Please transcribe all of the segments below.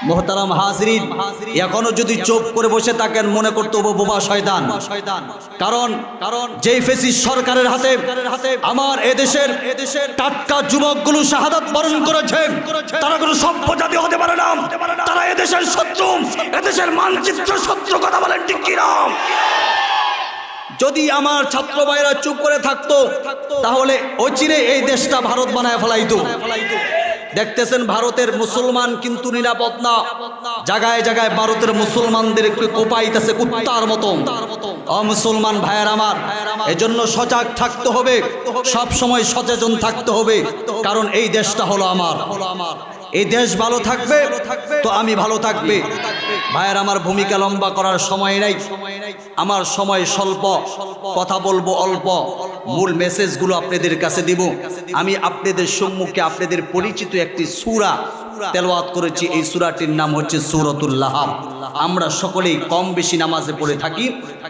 মোহতারাম হাজরিন, এখনো যদি চুপ করে বসে থাকেন মনে করতে হবে বোবা শয়তান। কারণ যেই ফেসিস্ট সরকারের হাতে আমার এদেশের টাটকা যুবকগুলো শাহাদাত বরণ করেছে, তারা কোনো সভ্য জাতি হতে পারে না। তারা এদেশের শত্রু, এদেশের মানচিত্র শত্রু। কথা বলেন ঠিক কি না? যদি আমার ছাত্র ভাইরা চুপ করে থাকতো তাহলে অচিরে এই দেশটা ভারত বানায় ফেলাইতো। দেখতেছেন ভারতের মুসলমান কিন্তু নিরাপদ না। জায়গায় জায়গায় ভারতের মুসলমানদের কোপাইতেছে কুত্তার মতো। অমুসলমান ভাইয়ের আমার, এজন্য সজাগ থাকতে হবে, সব সময় সচেতন থাকতে হবে। কারণ এই দেশটা হলো আমার। এই দেশ ভালো থাকবে তো আমি ভালো থাকবে। ভাইয়ের আমার, ভূমিকা লম্বা করার সময় নাই, আমার সময় স্বল্প, কথা বলবো অল্প। মূল মেসেজগুলো আপনাদের কাছে দিব। আমি আপনাদের সম্মুখে আপনাদের পরিচিত একটি সূরা তেলাওয়াত করেছি। এই সূরাটির নাম হচ্ছে সূরাতুল লাহাব। আমরা সকলেই কম বেশি নামাজে পড়ে থাকি।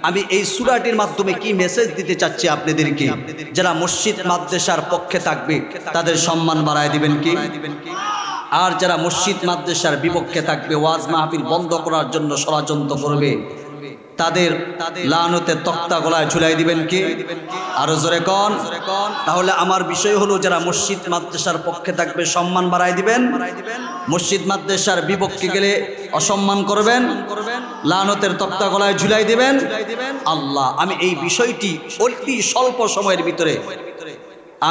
আমি এই সূরাটির মাধ্যমে কি মেসেজ দিতে চাচ্ছি আপনাদেরকে, যারা মসজিদ মাদ্রাসার পক্ষে থাকবে তাদের সম্মান বাড়ায় দিবেন কি? আর যারা মসজিদ মাদ্রাসার বিপক্ষে থাকবে, ওয়াজ মাহফিল বন্ধ করার জন্য ষড়যন্ত্র করবে, তাদের লানতের তক্তা গলায় ঝুলাই দিবেন কি? আরো জোরে কোন। তাহলে আমার বিষয় হলো, যারা মসজিদ মাদ্রাসার পক্ষে থাকবে সম্মান বাড়াই দিবেন, মসজিদ মাদ্রাসার বিপক্ষে গেলে অসম্মান করবেন, লানতের তক্তা গলায় ঝুলাই দিবেন। আল্লাহ, আমি এই বিষয়টি অতি স্বল্প সময়ের ভিতরে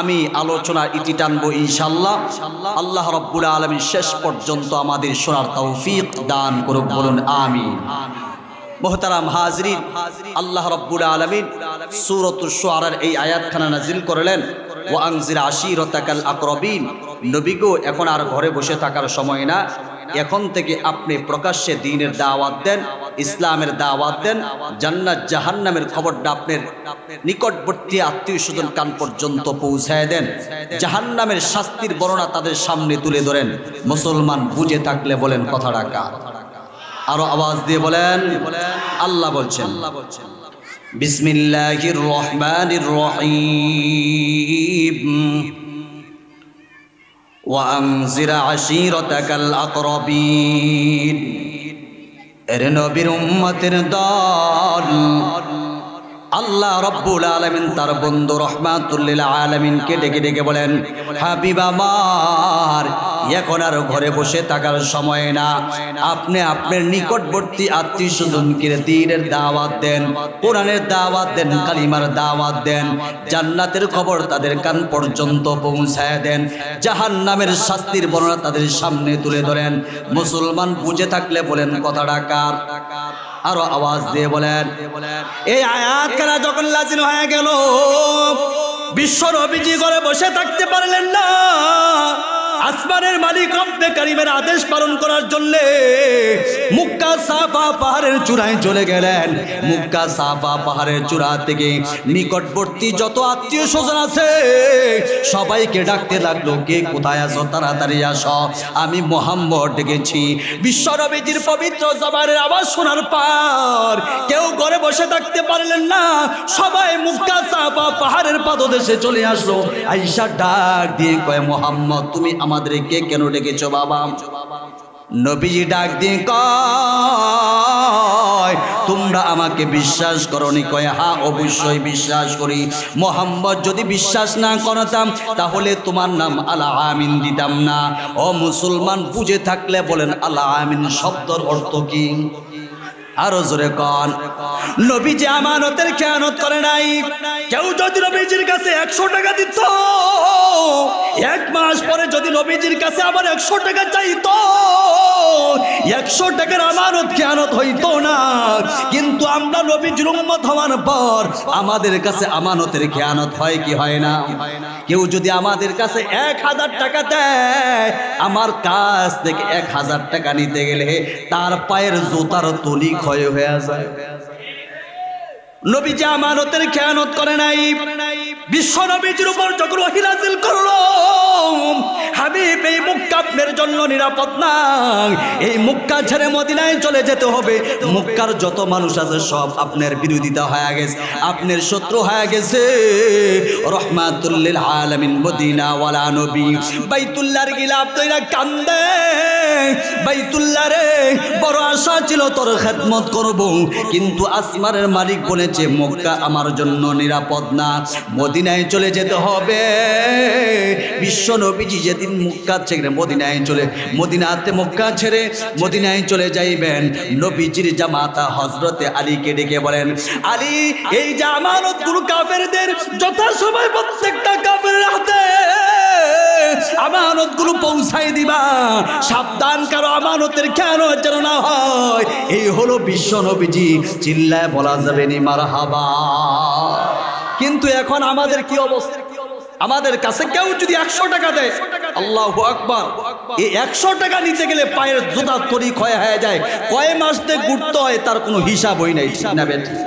আমি আলোচনার ইতি টানবো ইনশাআল্লাহ। আল্লাহ রাব্বুল আলামিন শেষ পর্যন্ত আমাদের শোনার তৌফিক দান করুক, বলুন আমিন। মোহতারাম হাজরিন, আল্লাহ রাব্বুল আলামিন সূরাতুশ শুআরার এই আয়াতখানা নাজিল করলেন, ওয়া আনজির আশীরাতাকাল আকরাবিন। নবী গো, এখন আর ঘরে বসে থাকার সময় না। এখন থেকে আপনি প্রকাশ্যে দ্বীনের দাওয়াত দেন, ইসলামের দাওয়াত দেন। জান্নাত জাহান্নামের খবরটা আপনার নিকটবর্তী আত্মীয় স্বজন কান পর্যন্ত পৌঁছায় দেন। জাহান্নামের শাস্তির বর্ণনা তাদের সামনে তুলে ধরেন। মুসলমান বুঝে থাকলে বলেন কথাটা কার? আরো আওয়াজ দিয়ে বলেন। আল্লাহ বলছেন, বিসমিল্লাহির রহমানির রহিম, ওয়া আনজির আশীরাতাকাল আকরাবিন। এর নবীর উম্মতের দল, আল্লাহ রাব্বুল আলামিন তার বন্ধু রাহমাতুল লিল আলামিনকে ডেকে ডেকে বলেন, হাবিব আমার, এখন আর ঘরে বসে থাকার সময় না। আপনি আপনার নিকটবর্তী আত্মীয় স্বজনকে দ্বীনের দাওয়াত দেন, কোরআনের দাওয়াত দেন, কালিমার দাওয়াত দেন। জান্নাতের খবর তাদের কান পর্যন্ত পৌঁছায় দেন। জাহান্নামের শাস্তির বর্ণনা তাদের সামনে তুলে ধরেন। মুসলমান বুঝে থাকলে বলেন কথাটা কার? আরো আওয়াজ দিয়ে বলেন। এই আয়াতখানা যখন নাযিল হয়ে গেল, বিশ্ব নবীজি ঘরে বসে থাকতে পারলেন না। আসমানের মালিক রব্বে কারীমের আদেশ পালন করার জন্য মুক্কা সাফা পাহাড়ের চূড়ায় চলে গেলেন। মুক্কা সাফা পাহাড়ের চূড়া থেকে নিকটবর্তী যত আত্মীয় স্বজন আছে সবাইকে ডাকতে লাগলো, কে কোথায় আছো, তাড়াতাড়ি আসো, আমি মুহাম্মদ ডেকেছি। বিশ্ব নবীজির পবিত্র জবানের আওয়াজ শোনার পর কেউ ঘরে বসে থাকতে পারলেন না। সবাই মুক্কা সাফা পাহাড়ের পাদদেশে চলে আসলো। আয়েশা ডাক দিয়ে কয়, মুহাম্মদ তুমি আমাদেরকে কেন ডেকেছো বাবা? নবীজি ডাক দিয়ে কয়, তোমরা আমাকে বিশ্বাস করনি? কয়, হ্যাঁ অবশ্যই বিশ্বাস করি। মুহাম্মদ যদি বিশ্বাস না করতাম তাহলে তোমার নাম আল আমিন দিতাম না। ও মুসলমান বুঝে থাকলে বলেন আল আমিন শব্দের অর্থ কি? আরো জোরে কন। নবীজি আমানতের খেয়ানত করে নাই। কেউ যদি নবীজির কাছে 100 টাকা দিত, 1 মাস পরে যদি নবীজির কাছে আবার 100 টাকা চাইতো, 100 টাকার আমানত খেয়ানত হইতো না। কিন্তু আমরা নবীজির উম্মত হওয়ার পর আমাদের কাছে আমানতের খেয়ানত হয় কি হয় না? কেউ যদি আমাদের কাছে 1000 টাকা দেয়, আমার কাছ থেকে 1000 টাকা নিতে গেলে তার পায়ের জুতার তলি ক্ষয় হয়ে যায়। নবীজি আমানতের খেয়ানত করে নাই। বিশ্ব নবীজির উপর যখন ওহী নাযিল করলো, হাবিব এই মক্কা আপনার জন্য নিরাপদ না, এই মক্কা ছেড়ে মদিনায় চলে যেতে হবে। মক্কার যত মানুষ আছে সব আপনার বিরোধিতা হয়ে গেছে, আপনার শত্রু হয়ে গেছে। রহমাতুল লিল আলামিন মদিনা ওয়ালা নবী বাইতুল্লাহর গিলাফ দইরা কান্দে, বাইতুল্লাহ রে, বড় আশা ছিল তোর খেদমত করব, কিন্তু আসমানের মালিক বলেছে মক্কা আমার জন্য নিরাপদ না, মদিনায় চলে যেতে হবে। বিশ্ব নবীজি যেদিন মক্কা ছেড়ে মক্কা ছেড়ে মদিনায় চলে যাইবেন, নবীজির জামাতা হযরতে আলীকে ডেকে বলেন, আলী, এই যে আমানতগুলো কাফেরদের, যথাসময় প্রত্যেকটা কাফেরের হাতে আমানতগুলো পৌঁছাই দিবা, সাবধান কারো আমানতের কেন যেন না হয়। এই হলো বিশ্ব নবীজি, চিল্লায় বলা যাবে নি মারহাবা। কিন্তু এখন আমাদের কি অবস্থা? আমাদের কাছে কেউ যদি 100 টাকা দেয়, আল্লাহু আকবার, এই 100 টাকা নিতে গেলে পায়ের জুতা তরি ক্ষয় হয়ে যায়, কয় মাস দিয়ে ঘুরতে হয় তার কোনো হিসাবই নাই, ঠিক না বেঠিক?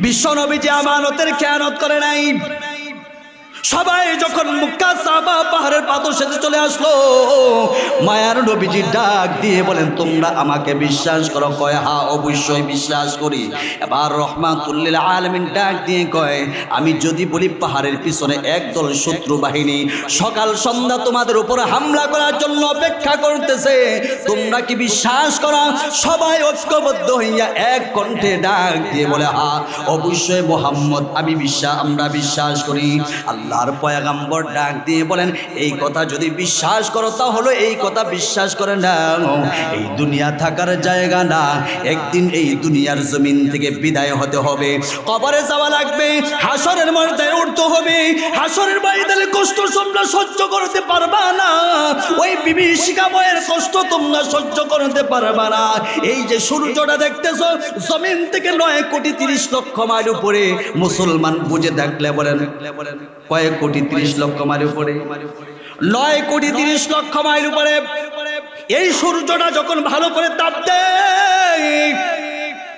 বিশ্ব নবীজি আমানতের খেয়ানত করে নাই। সবাই যখন মক্কা সাবা পাহাড়ের পাথর সেজে চলে আসলো, মায়ার নবীজি ডাক দিয়ে বলেন, তোমরা আমাকে বিশ্বাস করো? কয়, হ্যাঁ অবশ্যই বিশ্বাস করি। এবার রহমাতুল্লিল আলামিন ডাক দিয়ে কয়, আমি যদি বলি পাহাড়ের পিছনে একদল শত্রু বাহিনী সকাল সন্ধ্যা তোমাদের উপরে হামলা করার জন্য অপেক্ষা করতেছে, তোমরা কি বিশ্বাস করো? সবাই ঐক্যবদ্ধ হইয়া এক কণ্ঠে ডাক দিয়ে বলে, হ্যাঁ অবশ্যই মুহাম্মদ, আমরা বিশ্বাস করি। আল্লাহর পয়গম্বর ডাক দিয়ে বলেন, এই কথা যদি বিশ্বাস করো তাহলে এই কথা বিশ্বাস করে নাও, এই দুনিয়া থাকার জায়গা না, একদিন এই দুনিয়ার জমিন থেকে বিদায় হতে হবে, কবরে যাওয়া লাগবে, হাসরের ময়দানে উঠতে হবে। হাসরের ময়দানে কষ্ট তোমরা সহ্য করতে পারবা না, ওই বিভীষিকাময়ের কষ্ট তোমরা সহ্য করতে পারবা না। এই যে সূর্যটা দেখতেছো, জমিন থেকে 9,30,00,000 মাইল উপরে, মুসলমান বুঝে দেখলে বলেন কয়েক কোটি 30 লক্ষ মাইল উপরে, 9,30,00,000 মাইল উপরে এই সূর্যটা যখন ভালো করে তাপ দেয়,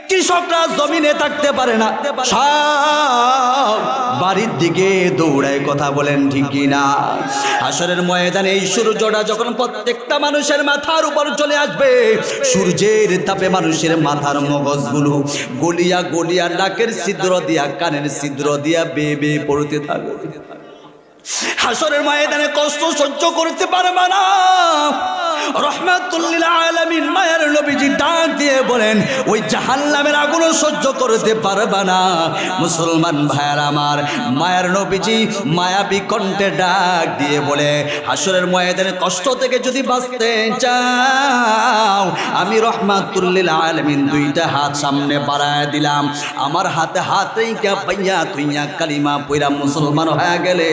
কৃষকরা জমিনে থাকতে পারে না, সব বাড়ির দিকে দৌড়ায়, কথা বলেন ঠিক কিনা? হাসরের ময়দানে এই সূর্যটা যখন প্রত্যেকটা মানুষের মাথার উপর চলে আসবে, সূর্যের তাপে মানুষের মাথার মগজগুলো গলিয়া গলিয়া নাকের ছিদ্র দিয়া কানের ছিদ্র দিয়া বেয়ে বেয়ে পড়তে থাকবে। হাসরের ময়দানে কষ্ট সহ্য করতে পারবে না। রহমাতুল্লিল আলামিন মায়ার নবীজি ডাক দিয়ে বলেন, ওই জাহান্নামের আগুন সহ্য করতে পারবে না। মুসলমান ভাইয়ার আমার, মায়ার নবীজি মায়াবী কণ্ঠে ডাক দিয়ে বলে, হাসরের ময়দানে কষ্ট থেকে যদি বাঁচতে চাও, আমি রহমাতুল্লিল আলামিন 2টা হাত সামনে বাড়ায় দিলাম, আমার হাতে হাত রেখা পাইয়া তুইয়া কালিমা পয়রা মুসলমান হয়ে গেলে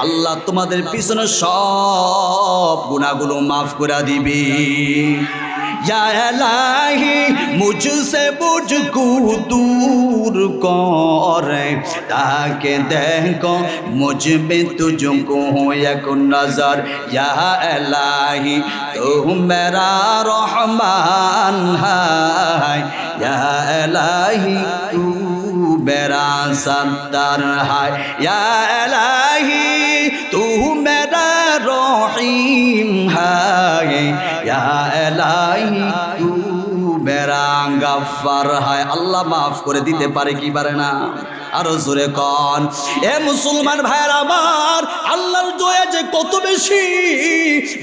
আল্লাহ তোমাদের পিছনে সব গুনাহগুলো মাফ করে দিবি। या इलाही मुझसे मुझको दूर कर, ताकि देखो मुझ में तुझको एक नजर। या इलाही तू मेरा रहमान है, या इलाही तू मेरा सत्तर है, या इलाही तू मेरा रहीम है, या इलाही तू मेरा गफ्फार है। अल्लाह माफ করে দিতে পারে কি পারে না? আরো জোরে কোন এ মুসলমান ভাইরা আমার, আল্লাহর দয়া যে কত বেশি।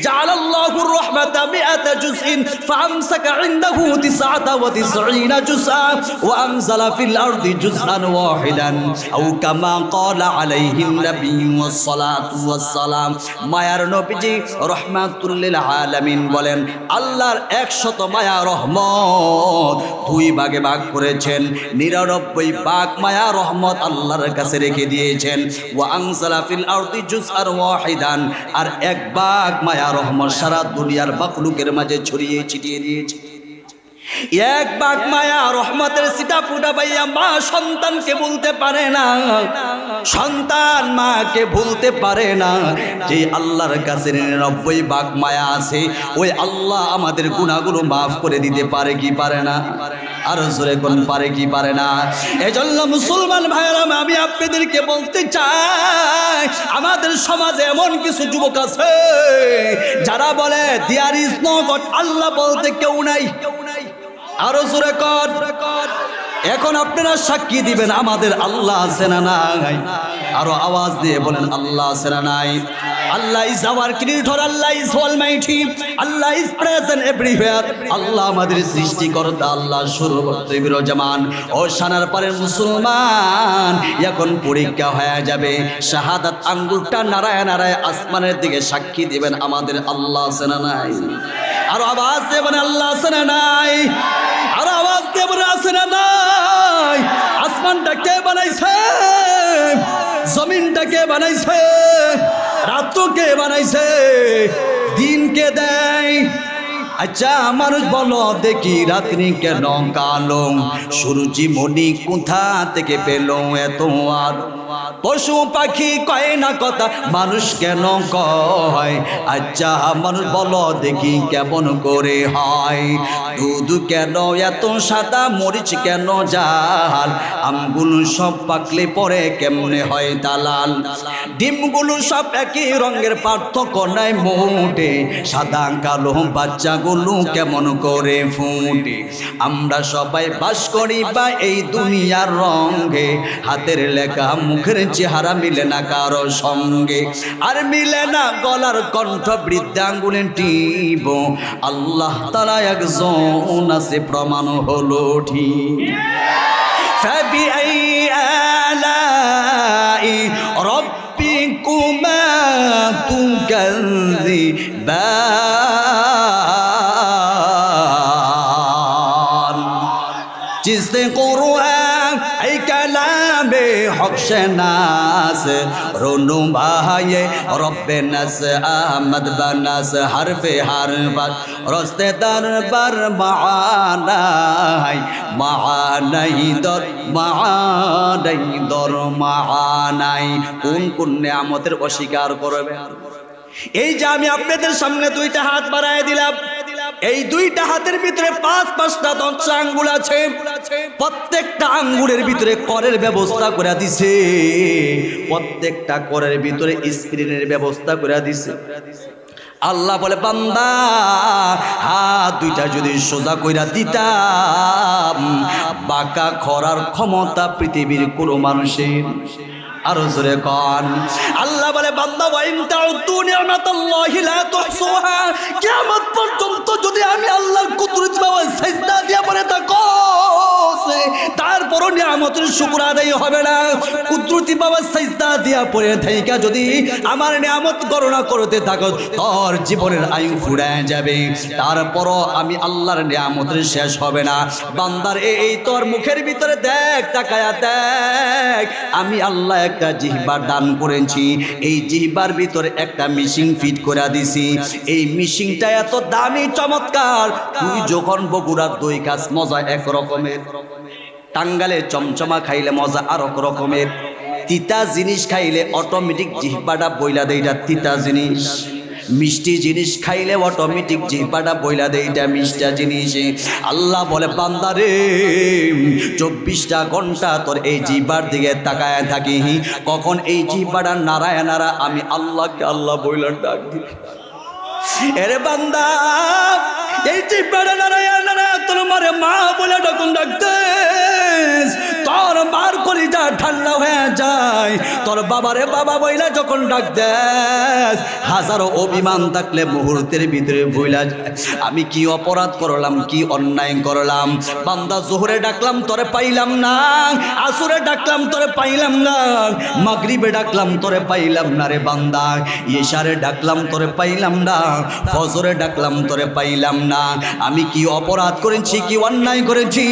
জাআলাল্লাহুর রাহমাতা মিআতা জুজইন ফামসাকা ইনদাহু 99 জুজআ ওয়া আনজালা ফিল আরদি জুজআন ওয়াহিদান আও কামা ক্বালা আলাইহিন নাবিয়্যুস সালাতু ওয়াস সালাম। মায়ার নবীজি রাহমাতুল লিল আলামিন বলেন, আল্লাহর 100 মায়া রহমত 2 ভাগে ভাগ করেছেন, 99 ভাগ মায়া রহমত আল্লাহর কাছে রেখে দিয়েছেন। ওয়া আনজালা ফিল আরদি জুজআন ওয়াহিদান, আর 1 ভাগ মায়া রহমত সারা দুনিয়ার মাখলুকের মাঝে ছড়িয়ে ছিটিয়ে দিয়েছে। 1 ভাগ মায়া রহমতের সিটা ফুটা পাইয়া মা সন্তানকে ভুলতে পারে না, সন্তান মাকে ভুলতে পারে না। যে আল্লাহর কাছে 99 ভাগ মায়া আছে, ওই আল্লাহ আমাদের গুনাহগুলো মাফ করে দিতে পারে কি পারে না? আর জোরে কোন পারে কি পারে না? এজন্য মুসলমান ভাইরা, আমি আপনাদেরকে বলতে চাই, আমাদের সমাজে এমন কিছু যুবক আছে যারা বলে দেয়ার ইজ নো গড, আল্লাহ বলতে কেউ নাই। আরো জোরে কর, এখন আপনারা সাক্ষী দিবেন আমাদের আল্লাহ আছে না নাই? আরো আওয়াজ দিয়ে বলেন আল্লাহ আছে না নাই? Allah is our creator, Allah is almighty, Allah is present everywhere. Allah আমাদের সৃষ্টিকর্তা, আল্লাহ সর্বত্র বিরাজমান। ও সানার পারের মুসলমান, এখন পরীক্ষা হয়ে যাবে। শাহাদাত আঙ্গুলটা নারায় নারায় আসমানের দিকে সাক্ষী দিবেন আমাদের আল্লাহ আছে না নাই? আরো আওয়াজ দিয়ে বলেন আল্লাহ আছে না নাই? আরো আওয়াজ দিয়ে বলেন আছে না নাই? আসমানটা কে বানাইছে? জমিনটা কে বানাইছে? রাত কে বানাইছে? দিন কে দেয়? আচ্ছা মানুষ বলো দেখি, রাত্রি কেন কালো? সূর্যি মনি কোথা থেকে পেল এত? আর পশু পাখি কয় না কথা, মানুষ কেন কয়? আচ্ছা মানুষ বলো দেখি কেমন করে হয়? দুধ কেন এত সাদা, মরিচ কেন জাল? আমগুলো সব পাকলে পরে কেমনে হয় দালাল? ডিমগুলো সব একই রঙের, পার্থক্য নাই মোটে। সাদা কালো বাচ্চাগুলো কেমন করে ফুটে? আমরা সবাই বাস করি বা এই দুনিয়ার রঙে, হাতের লেখা মুখের চেহারা মিলে না কারো সঙ্গে। আর মিলে না গলার কণ্ঠ, বৃদ্ধাঙ্গুলের টিপ। আল্লাহ তাআলা একজন আছে, প্রমাণ হলো ঠিক। ফাবিআই আলাই রব্বিকুমা তুকাযযিবান। जिससे कुरान ऐ कलामे हक शनास, रोनु भाई रब्बे नस अहमद बनस, हरफे हरबत रस्ते दरबार मानाई दर मानाई। কোন কোন নিয়ামতের অস্বীকার করবে? এই যে আমি আপনাদের সামনে দুইটা হাত বাড়ায় দিলাম, এই দুইটা হাতের ভিতরে পাঁচটা 10টা আঙ্গুল আছে। প্রত্যেকটা আঙ্গুলের ভিতরে করের ব্যবস্থা করে দিছে, প্রত্যেকটা করের ভিতরে স্ক্রিনের ব্যবস্থা করে দিছে। আল্লাহ বলে বান্দা, হাত দুইটা যদি সোজা কইরা দিতাম, বাঁকা করার ক্ষমতা পৃথিবীর কোনো মানুষের। আরো জোরে কন। আল্লাহ বলে বান্দা, ওয়া ইন তাউদু নি'মাতাল্লাহি লা তুহসুহা। কিয়ামত পর্যন্ত যদি আমি আল্লাহর কুদরত পাওয়া সিজদা দিয়া পড়ে থাকো, তারপরও নিয়ামতের শুকর আদায় হবে না। কুদরতি বাবা সিজদা দিয়া পড়ে থাইকা যদি আমার নিয়ামত গণনা করতে থাকো, তোর জীবনের আয়ু ফুরায় যাবে, তারপরও আমি আল্লাহর নিয়ামতের শেষ হবে না। বান্দার এই তোর মুখের ভিতরে দেখ, তাকায়া দেখ, আমি আল্লাহ একটা জিহ্বা দান করেছি। এই জিহ্বার ভিতরে একটা মিশিং ফিট করে দিছি। এই মিশিংটা এত দামি চমৎকার, তুই যখন বগুড়ার দই কাজ মজা এক রকমের, টাঙ্গালে চমচমা খাইলে মজা আর এক রকমের, তিতা জিনিস খাইলে অটোমেটিক জিহ্বাটা বইলা দেয় এটা তিতা জিনিস, মিষ্টি জিনিস খাইলে অটোমেটিক জিহ্বাটা বইলা দেয় এটা মিষ্টা জিনিস। আল্লাহ বলে বান্দারে, 24টা ঘন্টা তোর এই জিহ্বার দিকে তাকায় থাকি, কখন এই জিহ্বাটা নাড়ায় নাড়া আমি আল্লাহকে আল্লাহ বইলার ডাক দিই। এরে বান্দা, এই জিহ্বাটা নাড়ায় নাড়ায় তোর মারে মা বলে ডাকুন ডাকতে, তোর মার কলিজা ঠান্ডা হয়ে যায়। তোর বাবারে বাবা বইলা যখন ডাক দেয়, হাজারো অভিমান থাকলে মুহূর্তের ভিতরে বইলা যায় আমি কি অপরাধ করলাম, কি অন্যায় করলাম। বান্দা, জোহরে ডাকলাম তোরে পাইলাম না, আসরে ডাকলাম তোরে পাইলাম না, মাগরিবে ডাকলাম তোরে পাইলাম না রে বান্দা, ইশারে ডাকলাম তোরে পাইলাম না, ফজরে ডাকলাম তোরে পাইলাম না। আমি কি অপরাধ করেছি, কি অন্যায় করেছি?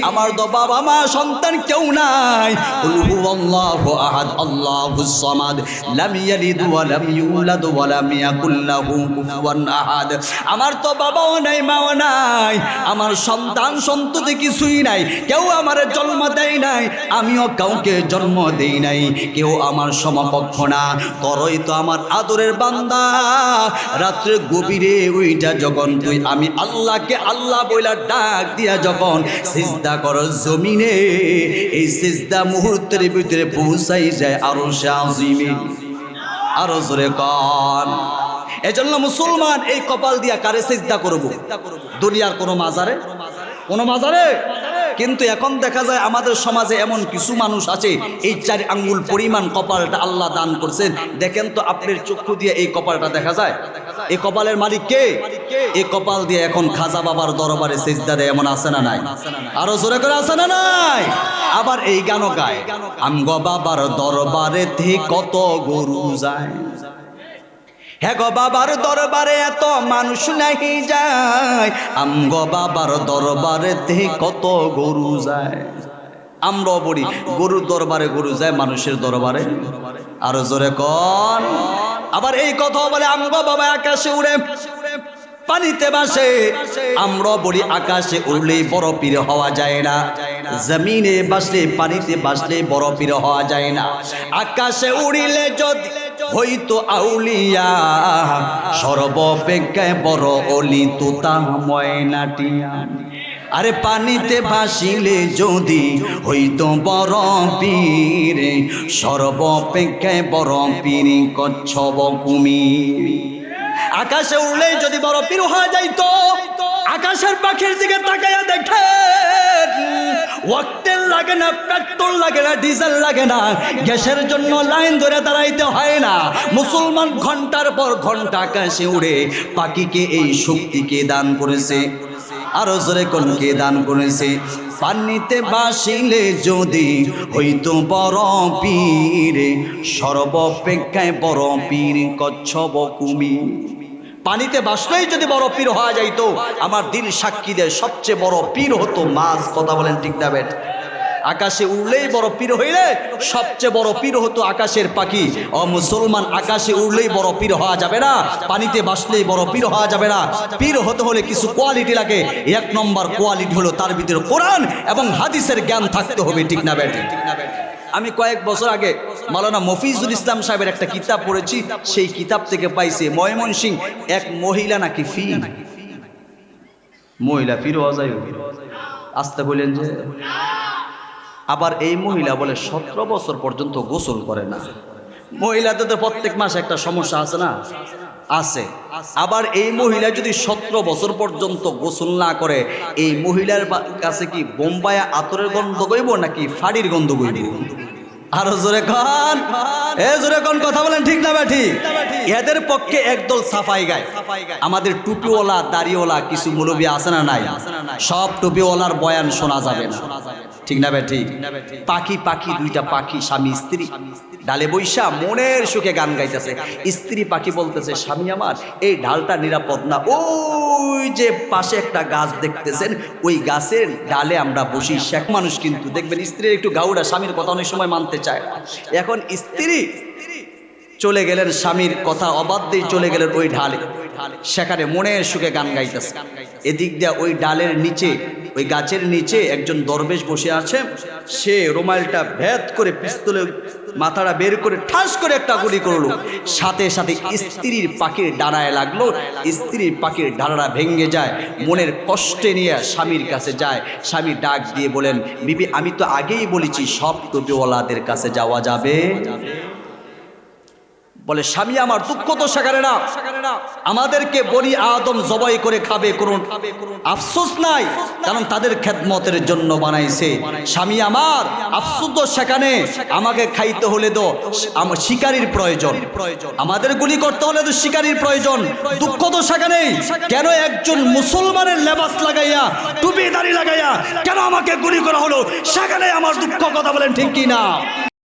আমার তো বাবা মা সন্তান কেউ নাই। কুল হুয়াল্লাহু আহাদ আল্লাহুস সামাদ লাম ইয়ালিদ ওয়া লাম ইউলাদ ওয়া লাম ইয়াকুল লাহু কুফুয়ান আহাদ। আমার তো বাবাও নাই, মাও নাই, আমার সন্তান সন্ততি কিছুই নাই, কেউ আমার জন্ম দেয় নাই, আমিও কাউকে জন্ম দেই নাই, কেউ আমার সমকক্ষ না। করই তো আমার আদরের বান্দা, রাত্রে গভীরে ওইটা যখন তুই আমি আল্লাহকে আল্লাহ বইলা ডাক দিয়া যখন সিজদা করো জমিনে, এই সিজদা মুহূর্তের ভিতরে পৌঁছাই যায় আরশে আজিমে। আরো জোরে কন। এজন্য মুসলমান এই কপাল দিয়া কারে সিজদা করব? দুনিয়ার কোন মাজারে, কোন মাজারে কিন্তু এখন দেখা যায় আমাদের সমাজে এমন কিছু মানুষ আছে এই 4 আঙ্গুল পরিমাণ কপালটা আল্লাহ দান করছেন। দেখেন তো আপনার চক্ষু দিয়ে এই কপালটা দেখা যায়? এই কপালের মালিক কে? এই কপাল দিয়ে এখন খাজা বাবার দরবারে সিজদা দেয়, এমন আছে না নাই? আরো জোরে করে আছে না নাই? আবার এই গানও গায়, আমগো বাবার দরবারে থে কত গরু যায়, হ্যাঁ গো বাবার দরবারে এত মানুষ নাহি যায়, আমগো বাবার দরবারে থে কত গরু যায়। আমরাও বলি গরুর দরবারে গরু যায়, মানুষের দরবারে আরো জোরে কোন। আবার এই কথা বলে আমগো বাবা আকাশে উড়ে পানিতে ভাসে, আমরা বলি আকাশে উড়লে বড় পীর হওয়া যায় না, জমিনে ভাসলে পানিতে ভাসলে বড় পীর হওয়া যায় না। আকাশে উড়িলে যদি হইতো আউলিয়া, সর্বপেক্ষায় বড় অলি তুতা ময়নাটিয়া। আরে পানিতে ভাসিলে যদি হইতো বড় পীর, সর্বপেক্ষায় বড় পীর কচ্ছপ কুমির। আকাশে উড়লে যদি বড় পীর হয়ে যাইতো, আকাশের পাখির দিকে তাকাইয়া দেখে ওয়াক্তেল লাগে না, পেট্রোল লাগে না, ডিজেল লাগে না, গ্যাসের জন্য লাইন ধরে দাঁড়াইতে হয় না। মুসলমান ঘন্টার পর ঘন্টা আকাশে উড়ে পাখিকে এই শক্তিকে দান করেছে। আরো জোরে কোন কে দান করেছে? পানিতে ভাসিলে যদি হইতো বড় পীর, সর্বপেক্ষায় বড় পীর কচ্ছপ কুমির। পানিতে ভাসলেই যদি বড় পীর হওয়া যাইতো, আমার দিল সাক্ষী দেয় সবচেয়ে বড় পীর হতো মাছ। কথা বলেন ঠিক না বেট? আকাশে উড়লেই বড় পীর হইলে সবচেয়ে বড় পীর হতো আকাশের পাখি। ও মুসলমান, আকাশে উড়লেই বড় পীর হওয়া যাবে না, পানিতে ভাসলেই বড় পীর হওয়া যাবে না। পীর হতে হলে কিছু কোয়ালিটি লাগে। 1 নম্বর কোয়ালিটি হলো তার ভিতরে কোরআন এবং হাদিসের জ্ঞান থাকতে হবে। ঠিক না বেট? আমি কয়েক বছর আগে মাওলানা মফিজুল ইসলাম সাহেবের একটা কিতাব পড়েছি, সেই কিতাব থেকে পাইছে ময়মনসিংহ এক মহিলা নাকি মহিলা পীর হওয়া যায়। আসতে বললেন যে, আবার এই মহিলা বলে 17 বছর পর্যন্ত গোসল করে না। মহিলাদের তো প্রত্যেক মাসে একটা সমস্যা আছে না? আছে। আবার এই মহিলা যদি 17 বছর পর্যন্ত গোসল না করে, এই মহিলার কাছে কি বোম্বাইয়া আতরের গন্ধ গইব নাকি ফাড়ির গন্ধ গইব? আরো জোরে কোন, জোরে কোন, কথা বলেন ঠিক না বেঠি? এদের পক্ষে একদল সাফাই গায়। আমাদের টুপিওয়ালা দাড়িওয়ালা কিছু মুলবি আছে না নাই? সব টুপিওয়ালার বয়ান শোনা যাবে না। ঠিক না বেঠি? পাখি পাখি, 2টা পাখি স্বামী স্ত্রী ডালে বৈশা মনের সুখে গান গাইতেছে। স্ত্রী পাখি বলতেছে, স্বামী আমার এই ঢালটা নিরাপদ না, ওই যে পাশে একটা গাছ দেখতেছেন, ওই গাছের ডালে আমরা বসি। শেখ মানুষ কিন্তু দেখবেন স্ত্রীর একটু গাউড়া, স্বামীর কথা অনেক সময় মানতে চায় না। এখন স্ত্রী চলে গেলেন, স্বামীর কথা অবাধ্যই চলে গেলেন ওই ঢালে, সেখানে মনের সুখে গান গাইতেছে। এদিক দিয়ে ওই ডালের নিচে, ওই গাছের নিচে একজন দরবেশ বসে আছে। সে রুমালটা ভেদ করে পিস্তলে মাথাটা বের করে ঠাস করে একটা গুলি করলো। সাথে সাথে স্ত্রীর পাখির ডানায় লাগলো। স্ত্রীর পাখির ডানাটা ভেঙে যায়। মনের কষ্টে নিয়ে স্বামীর কাছে যায়। স্বামী ডাক দিয়ে বলেন, বিবি আমি তো আগেই বলেছি সব টুপিওয়ালাদের কাছে যাওয়া যাবে। বলে, স্বামী আমার দুঃখ তো সেখানে না, আমাদেরকে বনি আদম জবাই করে খাবে, কোনো আফসোস নাই, কারণ তাদের খেদমতের জন্য বানাইছে। স্বামী আমার আফসোস তো সেখানে, আমাকে খাইতে হলে তো আমার শিকারীর প্রয়োজন, আমাদের গুলি করতে হলে তো শিকারীর প্রয়োজন। দুঃখ তো সেখানেই, কেন একজন মুসলমানের লেবাস লাগাইয়া টুপি দাড়ি লাগাইয়া কেন আমাকে গুলি করা হলো, সেখানে আমার দুঃখ। কথা বলেন ঠিক কি না?